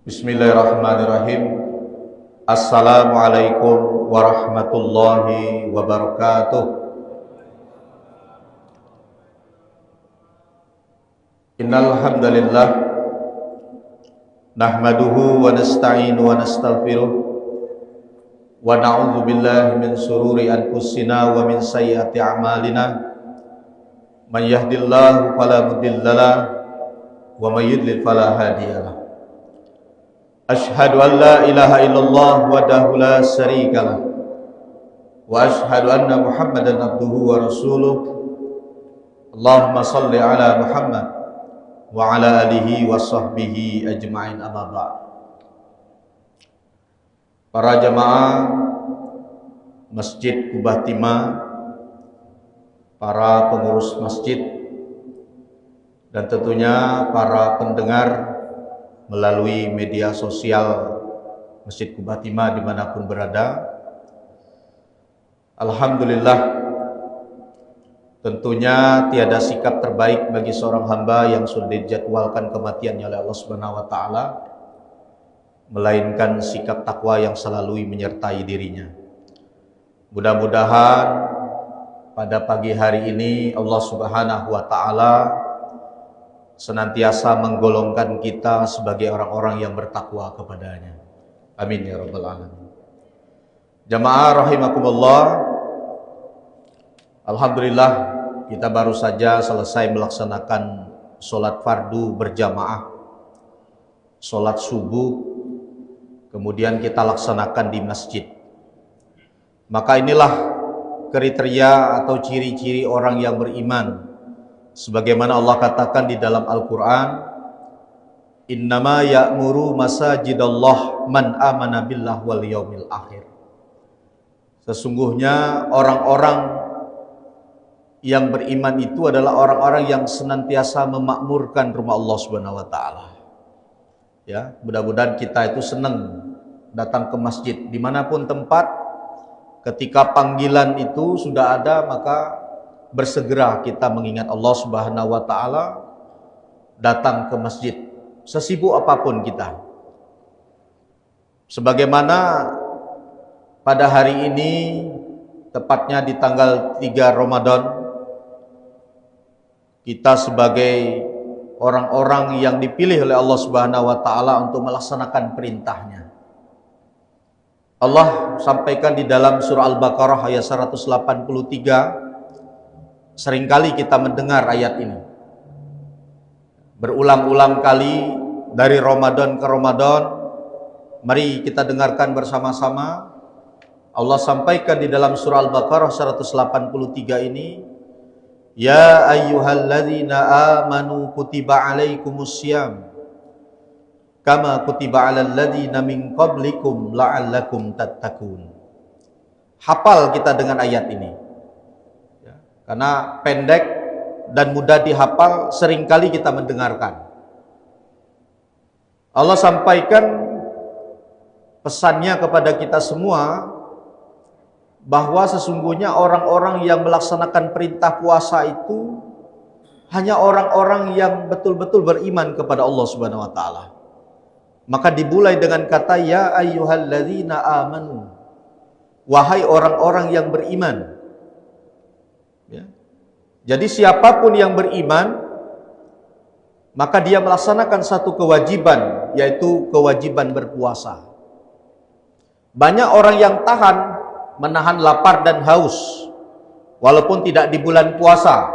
Bismillahirrahmanirrahim. Assalamualaikum warahmatullahi wabarakatuh. Innal hamdalillah nahmaduhu wa nasta'inu wa nastaghfiruh wa na'udzu billahi min shururi anfusina wa min sayyiati a'malina. Man yahdihillahu fala mudhillalah wa may yudlil fala hadiyalah. Ashhadu an la ilaha illallah wahdahu la syarikalah wa ashhadu anna Muhammadan abduhu wa rasuluh. Allahumma salli ala Muhammad wa ala alihi wa sahbihi ajma'in, amma ba'd. Para jamaah Masjid Kubah Timah, para pengurus masjid, dan tentunya para pendengar melalui media sosial Masjid Kubah Timah dimanapun berada. Alhamdulillah, tentunya tiada sikap terbaik bagi seorang hamba yang sudah dijadwalkan kematiannya oleh Allah Subhanahu wa Ta'ala, melainkan sikap takwa yang selalu menyertai dirinya. Mudah-mudahan pada pagi hari ini Allah Subhanahu wa Ta'ala senantiasa menggolongkan kita sebagai orang-orang yang bertakwa kepadanya. Amin ya rabbal alamin. Jamaah rahimakumullah, alhamdulillah kita baru saja selesai melaksanakan sholat fardu berjamaah, sholat subuh, kemudian kita laksanakan di masjid. Maka inilah kriteria atau ciri-ciri orang yang beriman, sebagaimana Allah katakan di dalam Al-Quran, innama ya'muru masajidallah man amana billah wal yaumil akhir. Sesungguhnya orang-orang yang beriman itu adalah orang-orang yang senantiasa memakmurkan rumah Allah Subhanahu wa Ta'ala. Ya, mudah-mudahan kita itu senang datang ke masjid dimanapun tempat. Ketika panggilan itu sudah ada, maka bersegera kita mengingat Allah Subhanahu wa Ta'ala, datang ke masjid sesibuk apapun kita. Sebagaimana pada hari ini, tepatnya di tanggal 3 Ramadan, kita sebagai orang-orang yang dipilih oleh Allah Subhanahu wa Ta'ala untuk melaksanakan perintahnya. Allah sampaikan di dalam surah Al-Baqarah ayat 183. Seringkali kita mendengar ayat ini berulang-ulang kali dari Ramadan ke Ramadan. Mari kita dengarkan bersama-sama. Allah sampaikan di dalam surah Al-Baqarah 183 ini, ya ayyuhalladzina amanu kutiba alaikumussyam kama kutiba alal ladzina min qablikum la'allakum tattaqun. Hafal kita dengan ayat ini. Karena pendek dan mudah dihafal, seringkali kita mendengarkan. Allah sampaikan pesannya kepada kita semua bahwa sesungguhnya orang-orang yang melaksanakan perintah puasa itu hanya orang-orang yang betul-betul beriman kepada Allah Subhanahu wa Ta'ala. Maka dimulai dengan kata ya ayyuhalladzina amanu, wahai orang-orang yang beriman. Ya. Jadi siapapun yang beriman, maka dia melaksanakan satu kewajiban, yaitu kewajiban berpuasa. Banyak orang yang tahan menahan lapar dan haus walaupun tidak di bulan puasa.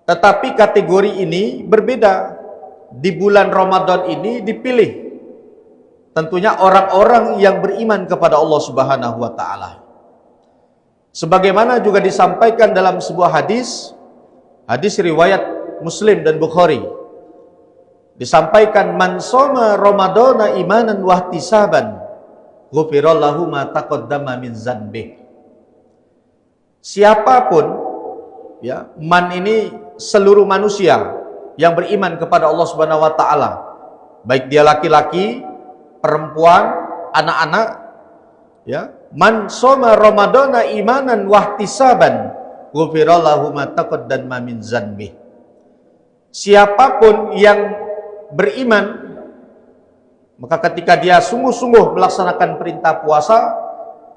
Tetapi kategori ini berbeda. Di bulan Ramadan ini dipilih tentunya orang-orang yang beriman kepada Allah Subhanahu wa Ta'ala. Sebagaimana juga disampaikan dalam sebuah hadis riwayat Muslim dan Bukhari, disampaikan man shoma ramadhana imanan wa ihtisaban ghufira lahu ma taqaddama min dzanbih. Siapapun, ya, man ini seluruh manusia yang beriman kepada Allah Subhanahu wa Ta'ala, baik dia laki-laki, perempuan, anak-anak, ya, man shoma ramadhana imanan wa ihtisaban ghufira lahu ma taqaddama min dzanbih. Siapapun yang beriman Maka ketika dia sungguh-sungguh melaksanakan perintah puasa,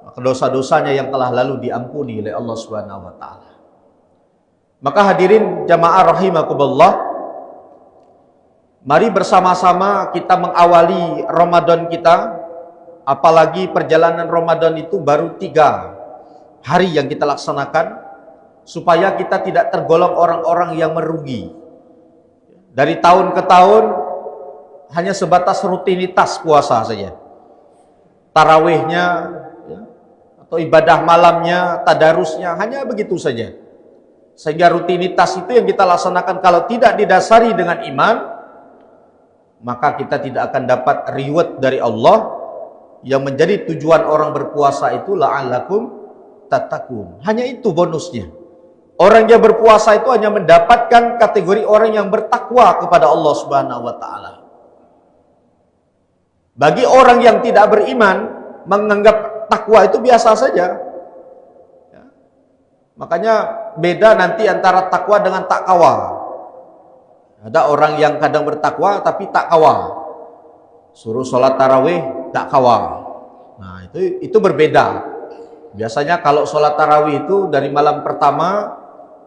maka dosa-dosanya yang telah lalu diampuni oleh Allah Subhanahu wa taala. Maka hadirin jamaah rahimakumullah, mari bersama-sama kita mengawali Ramadan kita, apalagi perjalanan Ramadan itu baru 3 hari yang kita laksanakan, supaya kita tidak tergolong orang-orang yang merugi. Dari tahun ke tahun hanya sebatas rutinitas puasa saja, tarawihnya ya, atau ibadah malamnya, tadarusnya, hanya begitu saja. Sehingga rutinitas itu yang kita laksanakan kalau tidak didasari dengan iman, maka kita tidak akan dapat reward dari Allah. Yang menjadi tujuan orang berpuasa itu la'allakum tattaqun. Hanya itu bonusnya. Orang yang berpuasa itu hanya mendapatkan kategori orang yang bertakwa kepada Allah Subhanahu wa taala. Bagi orang yang tidak beriman, menganggap takwa itu biasa saja. Ya. Makanya beda nanti antara takwa dengan takwa. Ada orang yang kadang bertakwa tapi takwa. Suruh sholat tarawih takwa. Nah, itu berbeda. Biasanya kalau sholat tarawih itu dari malam pertama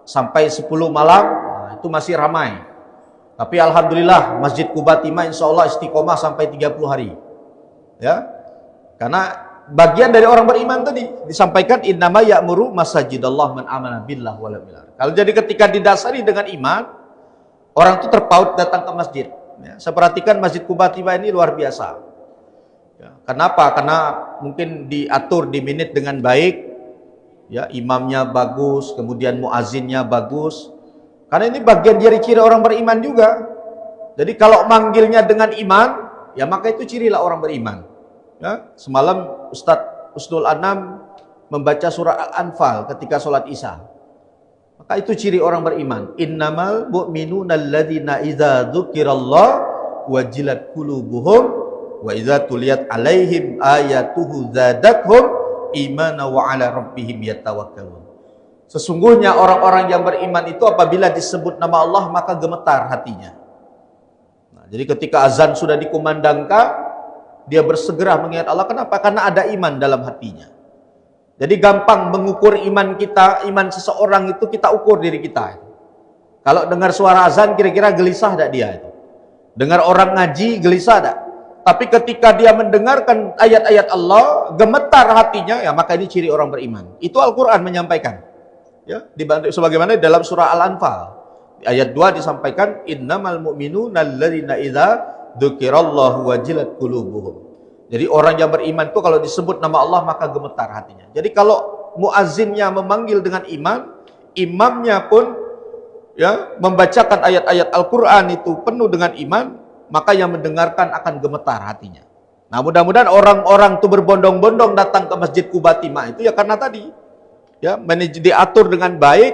sampai 10 malam, nah, itu masih ramai. Tapi alhamdulillah Masjid Qubatimah insya Allah istiqomah sampai 30 hari. Ya. Karena bagian dari orang beriman tadi disampaikan innama ya'muru masajidallah man amana billah wal yawmil akhir. Kalau jadi ketika didasari dengan iman, orang itu terpaut datang ke masjid. Ya, saya perhatikan Masjid Qubatimah ini luar biasa. Ya, kenapa? Karena mungkin diatur, diminit dengan baik. Ya, imamnya bagus, kemudian muazzinnya bagus. Karena ini bagian dari ciri orang beriman juga. Jadi kalau manggilnya dengan iman, ya maka itu cirilah orang beriman. Ya, semalam Ustadz Usdul Anam membaca surah Al-Anfal ketika sholat Isya. Maka itu ciri orang beriman. Innamal mu'minuna alladzina idza dzukirallah wajilat qulubuhum wa idza tuliyat alaihim ayatuhu zadathum imana wa ala rabbihim yatawakkalun. Sesungguhnya orang-orang yang beriman itu apabila disebut nama Allah maka gemetar hatinya. Nah, jadi ketika azan sudah dikumandangkan, dia bersegera mengingat Allah. Kenapa? Karena ada iman dalam hatinya. Jadi gampang mengukur iman kita, iman seseorang itu kita ukur diri kita. Kalau dengar suara azan kira-kira gelisah tak dia itu? Dengar orang ngaji gelisah tak? Tapi ketika dia mendengarkan ayat-ayat Allah, gemetar hatinya, ya maka ini ciri orang beriman. Itu Al-Quran menyampaikan. Ya, sebagaimana dalam surah Al-Anfal. Ayat 2 disampaikan, innamal mu'minuna alladzina idza dzukirallahu wajilat qulubuhum. Jadi orang yang beriman itu kalau disebut nama Allah maka gemetar hatinya. Jadi kalau muazzinnya memanggil dengan iman, imamnya pun ya membacakan ayat-ayat Al-Quran itu penuh dengan iman, maka yang mendengarkan akan gemetar hatinya. Nah, mudah-mudahan orang-orang itu berbondong-bondong datang ke Masjid Qubatimah itu ya karena tadi ya diatur dengan baik,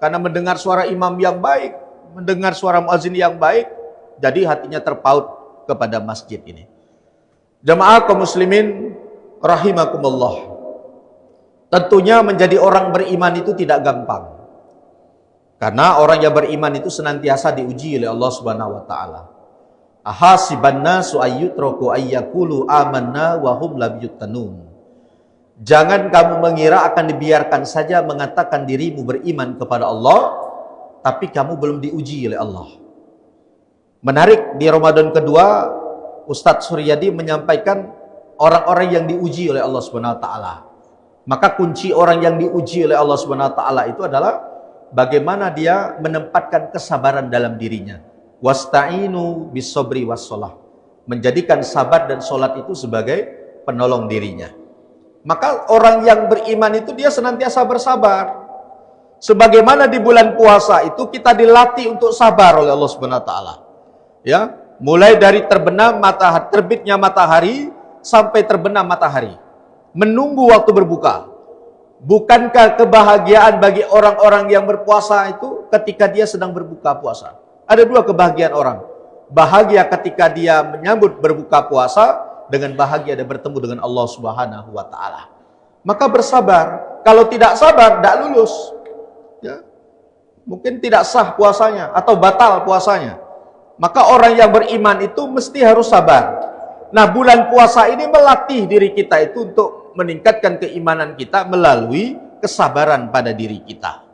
karena mendengar suara imam yang baik, mendengar suara muazzin yang baik, jadi hatinya terpaut kepada masjid ini. Jamaah kaum muslimin rahimakumullah. Tentunya menjadi orang beriman itu tidak gampang. Karena orang yang beriman itu senantiasa diuji oleh Allah Subhanahu wa taala. Ahasiban nasu ayyutraku ayyaqulu amanna wa hum lam yuftanun. Jangan kamu mengira akan dibiarkan saja mengatakan dirimu beriman kepada Allah, tapi kamu belum diuji oleh Allah. Menarik, di Ramadan kedua Ustadz Suryadi menyampaikan orang-orang yang diuji oleh Allah Subhanahu wa taala. Maka kunci orang yang diuji oleh Allah Subhanahu wa taala itu adalah bagaimana dia menempatkan kesabaran dalam dirinya. Wasta'inu bis-sabri was-shalah. Menjadikan sabar dan salat itu sebagai penolong dirinya. Maka orang yang beriman itu dia senantiasa bersabar. Sebagaimana di bulan puasa itu kita dilatih untuk sabar oleh Allah Subhanahu wa taala. Ya, mulai dari terbitnya matahari sampai terbenam matahari. Menunggu waktu berbuka. Bukankah kebahagiaan bagi orang-orang yang berpuasa itu ketika dia sedang berbuka puasa? Ada dua kebahagiaan orang. Bahagia ketika dia menyambut berbuka puasa, dengan bahagia dia bertemu dengan Allah Subhanahu wa taala. Maka bersabar. Kalau tidak sabar, tidak lulus. Ya. Mungkin tidak sah puasanya atau batal puasanya. Maka orang yang beriman itu mesti harus sabar. Nah, bulan puasa ini melatih diri kita itu untuk meningkatkan keimanan kita melalui kesabaran pada diri kita.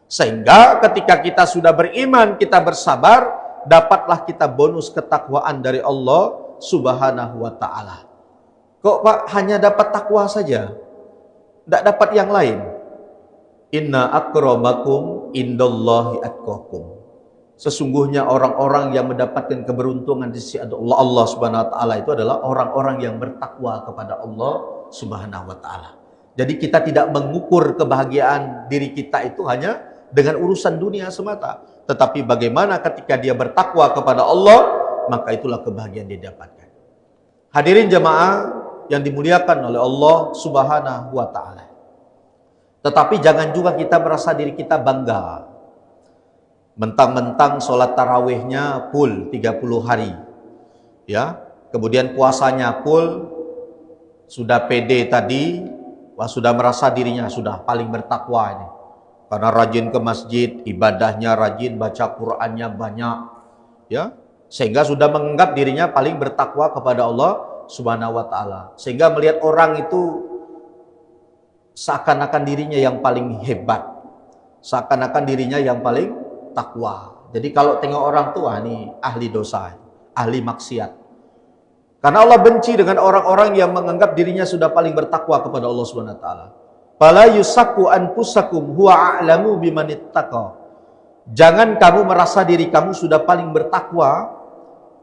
Sehingga ketika kita sudah beriman, kita bersabar, dapatlah kita bonus ketakwaan dari Allah Subhanahu wa ta'ala. Kok Pak hanya dapat takwa saja? Tidak dapat yang lain? Inna akramakum indallahi atqakum. Sesungguhnya orang-orang yang mendapatkan keberuntungan di sisi Allah Subhanahu wa ta'ala itu adalah orang-orang yang bertakwa kepada Allah Subhanahu wa ta'ala. Jadi kita tidak mengukur kebahagiaan diri kita itu hanya dengan urusan dunia semata, tetapi bagaimana ketika dia bertakwa kepada Allah, maka itulah kebahagiaan dia dapatkan. Hadirin jamaah yang dimuliakan oleh Allah Subhanahu wa ta'ala. Tetapi jangan juga kita merasa diri kita bangga. Mentang-mentang sholat tarawihnya full 30 hari. Ya, kemudian puasanya full, sudah pede tadi, sudah merasa dirinya sudah paling bertakwa ini. Karena rajin ke masjid, ibadahnya rajin, baca Qur'annya banyak. Ya, sehingga sudah menganggap dirinya paling bertakwa kepada Allah Subhanahu wa ta'ala. Sehingga melihat orang itu seakan-akan dirinya yang paling hebat, seakan-akan dirinya yang paling takwa. Jadi kalau tengok orang tua nih ahli dosa, ahli maksiat. Karena Allah benci dengan orang-orang yang menganggap dirinya sudah paling bertakwa kepada Allah Subhanahu wa ta'ala. Fala yusakku anfusakum huwa a'lamu bimanittaqa. Jangan kamu merasa diri kamu sudah paling bertakwa,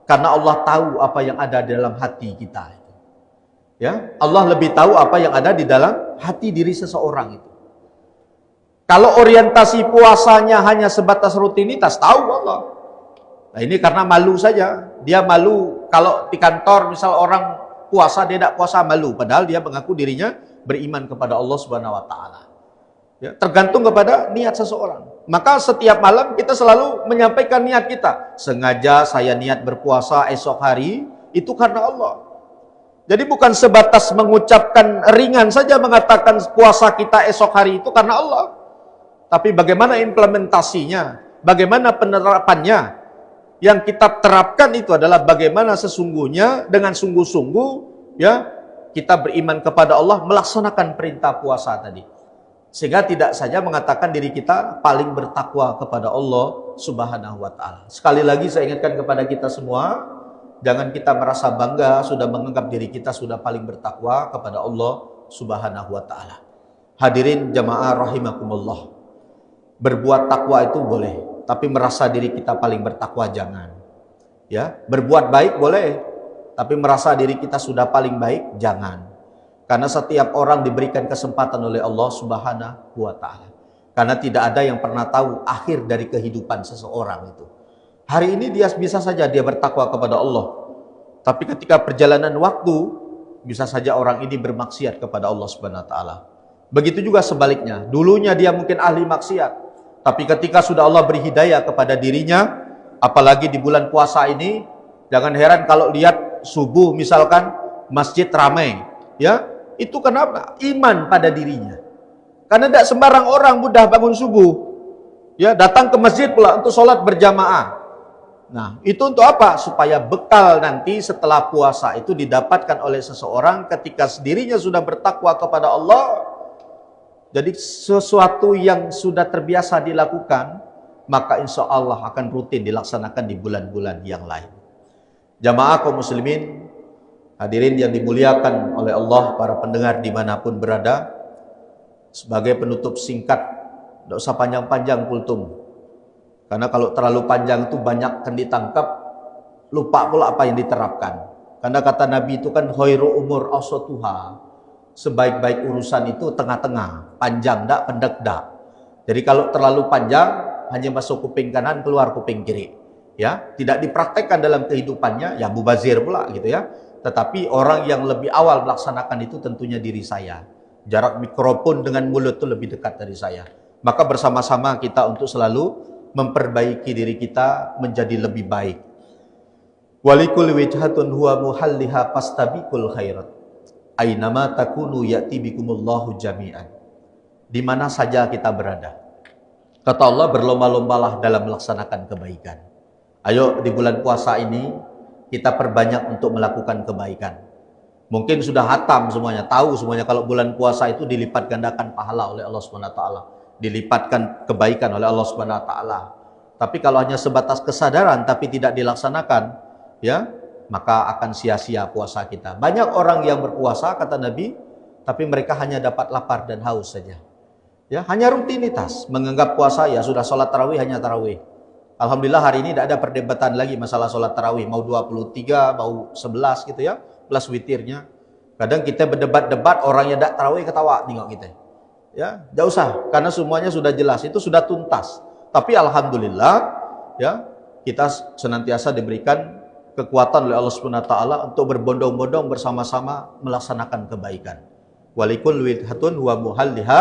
karena Allah tahu apa yang ada di dalam hati kita. Ya, Allah lebih tahu apa yang ada di dalam hati diri seseorang itu. Kalau orientasi puasanya hanya sebatas rutinitas, tahu Allah. Nah, ini karena malu saja. Dia malu kalau di kantor misal orang puasa, dia tidak puasa, malu. Padahal dia mengaku dirinya beriman kepada Allah Subhanahu wa ta'ala. Ya, tergantung kepada niat seseorang. Maka setiap malam kita selalu menyampaikan niat kita. Sengaja saya niat berpuasa esok hari, itu karena Allah. Jadi bukan sebatas mengucapkan ringan saja mengatakan puasa kita esok hari itu karena Allah. Tapi bagaimana implementasinya, bagaimana penerapannya. Yang kita terapkan itu adalah bagaimana sesungguhnya dengan sungguh-sungguh ya kita beriman kepada Allah, melaksanakan perintah puasa tadi. Sehingga tidak saja mengatakan diri kita paling bertakwa kepada Allah Subhanahu wa ta'ala. Sekali lagi saya ingatkan kepada kita semua, jangan kita merasa bangga sudah menganggap diri kita sudah paling bertakwa kepada Allah Subhanahu wa ta'ala. Hadirin jamaah rahimakumullah. Berbuat takwa itu boleh, tapi merasa diri kita paling bertakwa jangan. Ya, berbuat baik boleh, tapi merasa diri kita sudah paling baik jangan. Karena setiap orang diberikan kesempatan oleh Allah Subhanahu wa ta'ala. Karena tidak ada yang pernah tahu akhir dari kehidupan seseorang itu. Hari ini dia bisa saja dia bertakwa kepada Allah. Tapi ketika perjalanan waktu, bisa saja orang ini bermaksiat kepada Allah Subhanahu wa ta'ala. Begitu juga sebaliknya. Dulunya dia mungkin ahli maksiat. Tapi ketika sudah Allah beri hidayah kepada dirinya, apalagi di bulan puasa ini, jangan heran kalau lihat subuh misalkan masjid ramai. Ya, itu kenapa? Iman pada dirinya. Karena tidak sembarang orang mudah bangun subuh. Ya, datang ke masjid pula untuk sholat berjamaah. Nah, itu untuk apa? Supaya bekal nanti setelah puasa itu didapatkan oleh seseorang ketika dirinya sudah bertakwa kepada Allah. Jadi sesuatu yang sudah terbiasa dilakukan, maka insya Allah akan rutin dilaksanakan di bulan-bulan yang lain. Jamaah kaum muslimin, hadirin yang dimuliakan oleh Allah, para pendengar dimanapun berada, sebagai penutup singkat, tidak usah panjang-panjang kultum. Karena kalau terlalu panjang itu banyak akan ditangkap, lupa pula apa yang diterapkan. Karena kata Nabi itu kan khairu umur awsatuha. Sebaik-baik urusan itu tengah-tengah, panjang dak, pendek dak. Jadi kalau terlalu panjang, hanya masuk kuping kanan, keluar kuping kiri. Ya, tidak dipraktekkan dalam kehidupannya, ya mubazir pula gitu ya. Tetapi orang yang lebih awal melaksanakan itu tentunya diri saya. Jarak mikrofon dengan mulut itu lebih dekat dari saya. Maka bersama-sama kita untuk selalu memperbaiki diri kita menjadi lebih baik. Walikul wijhatun huwa muhalliha fastabiqul khairat. Ainama takunu ya'ti bikumullahu jami'an. Di mana saja kita berada. Kata Allah, berlomba-lombalah dalam melaksanakan kebaikan. Ayo di bulan puasa ini, kita perbanyak untuk melakukan kebaikan. Mungkin sudah hatam semuanya, tahu semuanya kalau bulan puasa itu dilipat gandakan pahala oleh Allah Subhanahu wa taala, dilipatkan kebaikan oleh Allah Subhanahu wa taala. Tapi kalau hanya sebatas kesadaran tapi tidak dilaksanakan, ya, maka akan sia-sia puasa kita. Banyak orang yang berpuasa kata Nabi, tapi mereka hanya dapat lapar dan haus saja. Ya, hanya rutinitas, menganggap puasa ya sudah sholat tarawih hanya tarawih. Alhamdulillah hari ini tidak ada perdebatan lagi masalah sholat tarawih, mau 23, mau 11 gitu ya, plus witirnya. Kadang kita berdebat-debat, orang yang tidak tarawih ketawa tengok kita. Ya, tidak usah, karena semuanya sudah jelas, itu sudah tuntas. Tapi alhamdulillah, ya, kita senantiasa diberikan kekuatan oleh Allah Subhanahu wa taala untuk berbondong-bondong bersama-sama melaksanakan kebaikan. Walikul widhatun wa muhalliha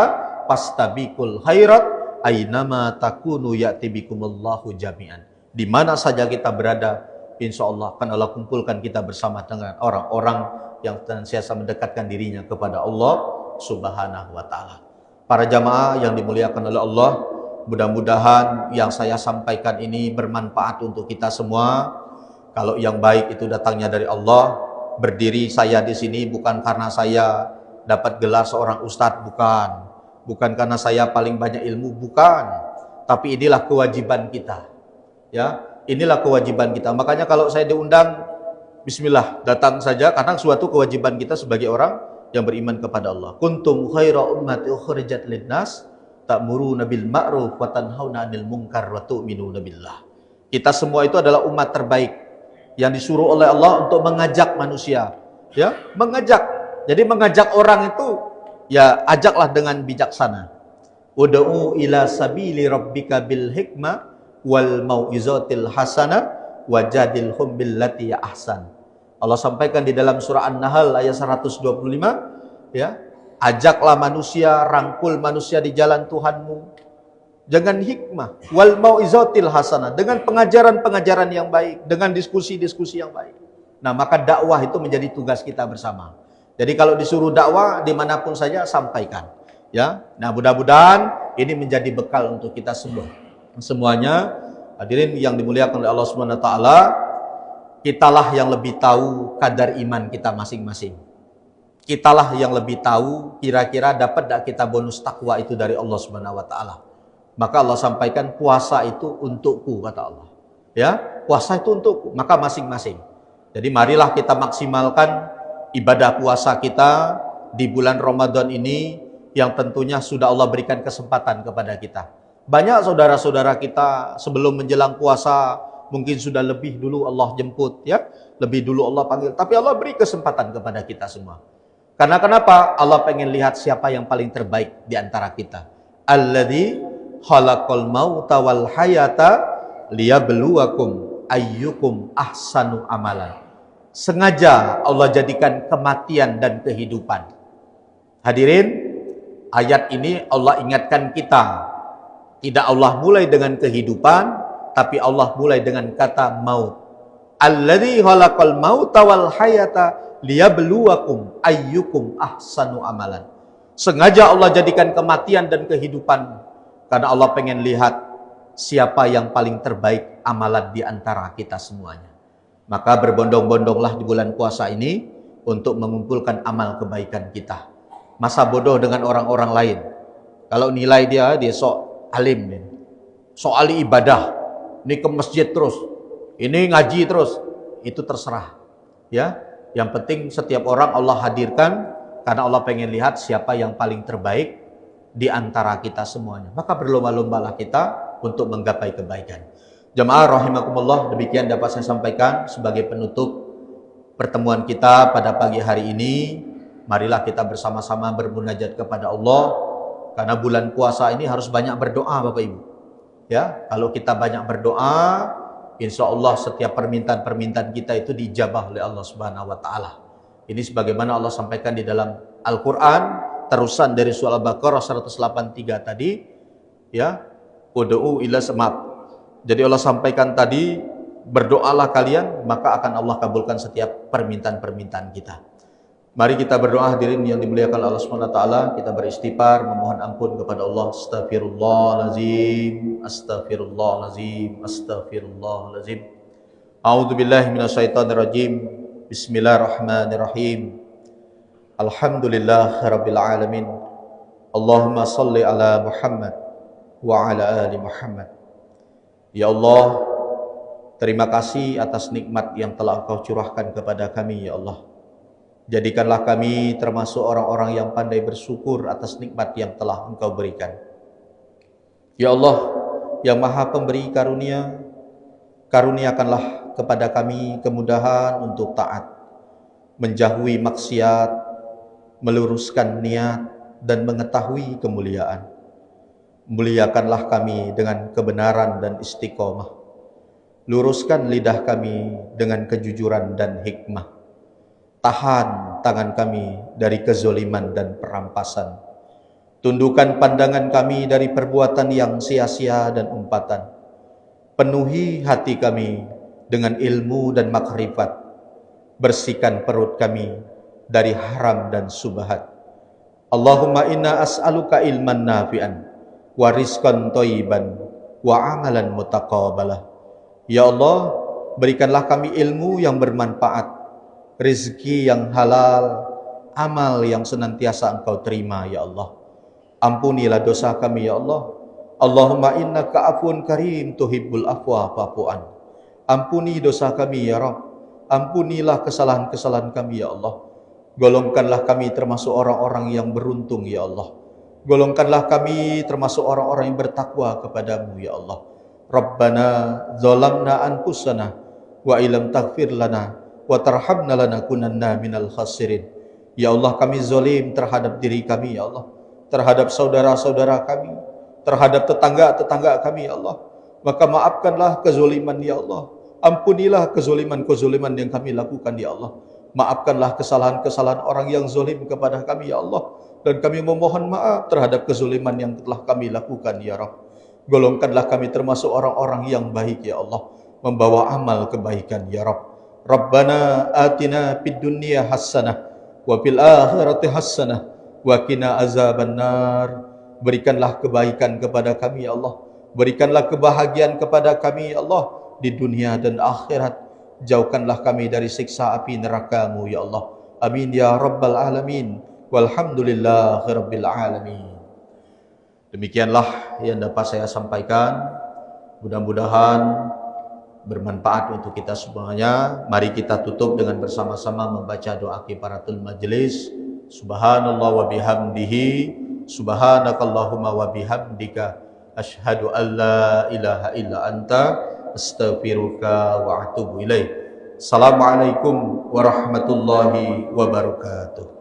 fastabiqul khairat ainama takunu ya'ti bikumullahu jami'an. Di mana saja kita berada, insya Allah akan Allah kumpulkan kita bersama dengan orang-orang yang senantiasa mendekatkan dirinya kepada Allah Subhanahu wa taala. Para jamaah yang dimuliakan oleh Allah, mudah-mudahan yang saya sampaikan ini bermanfaat untuk kita semua. Kalau yang baik itu datangnya dari Allah. Berdiri saya di sini bukan karena saya dapat gelar seorang ustadz, bukan. Bukan karena saya paling banyak ilmu, bukan. Tapi inilah kewajiban kita. Ya, inilah kewajiban kita. Makanya kalau saya diundang, bismillah, datang saja karena suatu kewajiban kita sebagai orang yang beriman kepada Allah. Kuntum khaira ummati ukhrijat linnas ta'muruna bil ma'ruf wa tanhauna 'anil munkar wa tu'minuna billah. Kita semua itu adalah umat terbaik yang disuruh oleh Allah untuk mengajak manusia, ya, mengajak. Jadi mengajak orang itu ya ajaklah dengan bijaksana. Ud'u ila sabili rabbika bil hikmah wal mau'izatil hasanah wajadilhum billati ahsan. Allah sampaikan di dalam surah An-Nahl ayat 125, ya, ajaklah manusia, rangkul manusia di jalan Tuhanmu dengan hikmah wal mau'izatil hasanah, dengan pengajaran-pengajaran yang baik, dengan diskusi-diskusi yang baik. Nah, maka dakwah itu menjadi tugas kita bersama. Jadi kalau disuruh dakwah dimanapun saja sampaikan, ya. Nah, mudah-mudahan ini menjadi bekal untuk kita semua. Semuanya hadirin yang dimuliakan oleh Allah Subhanahu wa taala, kitalah yang lebih tahu kadar iman kita masing-masing. Kitalah yang lebih tahu kira-kira dapat tak kita bonus takwa itu dari Allah Subhanahu wa taala. Maka Allah sampaikan puasa itu untukku, kata Allah. Ya, puasa itu untukku, maka masing-masing. Jadi marilah kita maksimalkan ibadah puasa kita di bulan Ramadan ini yang tentunya sudah Allah berikan kesempatan kepada kita. Banyak saudara-saudara kita sebelum menjelang puasa mungkin sudah lebih dulu Allah jemput, ya, lebih dulu Allah panggil, tapi Allah beri kesempatan kepada kita semua. Karena kenapa? Allah pengen lihat siapa yang paling terbaik di antara kita. Alladzi khalaqal mauta wal hayata liyabluwakum ayyukum ahsanu amalan. Sengaja Allah jadikan kematian dan kehidupan. Hadirin, ayat ini Allah ingatkan kita. Tidak Allah mulai dengan kehidupan, tapi Allah mulai dengan kata maut. Alladzi khalaqal mauta wal hayata liyabluwakum ayyukum ahsanu amalan. Sengaja Allah jadikan kematian dan kehidupan karena Allah pengen lihat siapa yang paling terbaik amalan di antara kita semuanya. Maka berbondong-bondonglah di bulan puasa ini untuk mengumpulkan amal kebaikan kita. Masa bodoh dengan orang-orang lain. Kalau nilai dia sok alim nih. Sok ahli ibadah. Ini ke masjid terus. Ini ngaji terus. Itu terserah. Ya, yang penting setiap orang Allah hadirkan karena Allah pengen lihat siapa yang paling terbaik di antara kita semuanya. Maka berlomba-lombalah kita untuk menggapai kebaikan. Jamaah rahimakumullah, demikian dapat saya sampaikan sebagai penutup pertemuan kita pada pagi hari ini. Marilah kita bersama-sama bermunajat kepada Allah, karena bulan puasa ini harus banyak berdoa Bapak Ibu. Ya, kalau kita banyak berdoa, insya Allah setiap permintaan-permintaan kita itu dijabah oleh Allah Subhanahu wa taala. Ini sebagaimana Allah sampaikan di dalam Al-Qur'an, terusan dari surah Al-Baqarah 183 tadi, ya, ud'u ila samab. Jadi Allah sampaikan tadi, berdoalah kalian, maka akan Allah kabulkan setiap permintaan-permintaan kita. Mari kita berdoa hadirin yang dimuliakan Allah Subhanahu wa taala, kita beristighfar, memohon ampun kepada Allah. Astaghfirullahalazim, astaghfirullahalazim, astaghfirullahalazim. A'udzu billahi minasyaitonir rajim. Bismillahirrahmanirrahim. Alhamdulillahirabbil alamin. Allahumma shalli ala Muhammad wa ala ali Muhammad. Ya Allah, terima kasih atas nikmat yang telah Engkau curahkan kepada kami, ya Allah. Jadikanlah kami termasuk orang-orang yang pandai bersyukur atas nikmat yang telah Engkau berikan. Ya Allah, yang Maha Pemberi karunia, karuniakanlah kepada kami kemudahan untuk taat, menjauhi maksiat, meluruskan niat, dan mengetahui kemuliaan. Muliakanlah kami dengan kebenaran dan istiqomah. Luruskan lidah kami dengan kejujuran dan hikmah. Tahan tangan kami dari kezoliman dan perampasan. Tundukkan pandangan kami dari perbuatan yang sia-sia dan umpatan. Penuhi hati kami dengan ilmu dan makrifat. Bersihkan perut kami dari haram dan subhat. Allahumma inna as'aluka ilman nafi'an wa rizqan thayyiban wa amalan mutaqabbalah. Ya Allah, berikanlah kami ilmu yang bermanfaat, rezeki yang halal, amal yang senantiasa Engkau terima, ya Allah. Ampunilah dosa kami, ya Allah. Allahumma innaka afun karim tuhibbul afwa fa'fu an. Ampuni dosa kami, ya Rabb. Ampunilah kesalahan-kesalahan kami, ya Allah. Golongkanlah kami termasuk orang-orang yang beruntung, ya Allah. Golongkanlah kami termasuk orang-orang yang bertakwa kepadamu, ya Allah. Rabbana zalamna anfusana wa ilam taghfir lana wa tarhamna lanakunanna minal khasirin. Ya Allah, kami zalim terhadap diri kami, ya Allah, terhadap saudara-saudara kami, terhadap tetangga-tetangga kami, ya Allah. Maka maafkanlah kezaliman, ya Allah. Ampunilah kezaliman-kezaliman yang kami lakukan, ya Allah. Maafkanlah kesalahan-kesalahan orang yang zalim kepada kami, ya Allah. Dan kami memohon maaf terhadap kezaliman yang telah kami lakukan, ya Rabb. Golongkanlah kami termasuk orang-orang yang baik, ya Allah, membawa amal kebaikan, ya Rabb. Rabbana atina fid dunya hasanah wa fil akhirati hasanah wa qina azabannar. Berikanlah kebaikan kepada kami, ya Allah. Berikanlah kebahagiaan kepada kami, ya Allah, di dunia dan akhirat. Jauhkanlah kami dari siksa api neraka-Mu, ya Allah. Amin ya rabbal alamin. Walhamdulillahirabbil alamin. Demikianlah yang dapat saya sampaikan. Mudah-mudahan bermanfaat untuk kita semuanya. Mari kita tutup dengan bersama-sama membaca doa kifaratul majelis. Subhanallah wa bihamdihi, subhanakallahumma wa bihamdika, asyhadu an la ilaha illa anta, astaghfiruka wa atubu ilaih. Assalamualaikum warahmatullahi wabarakatuh.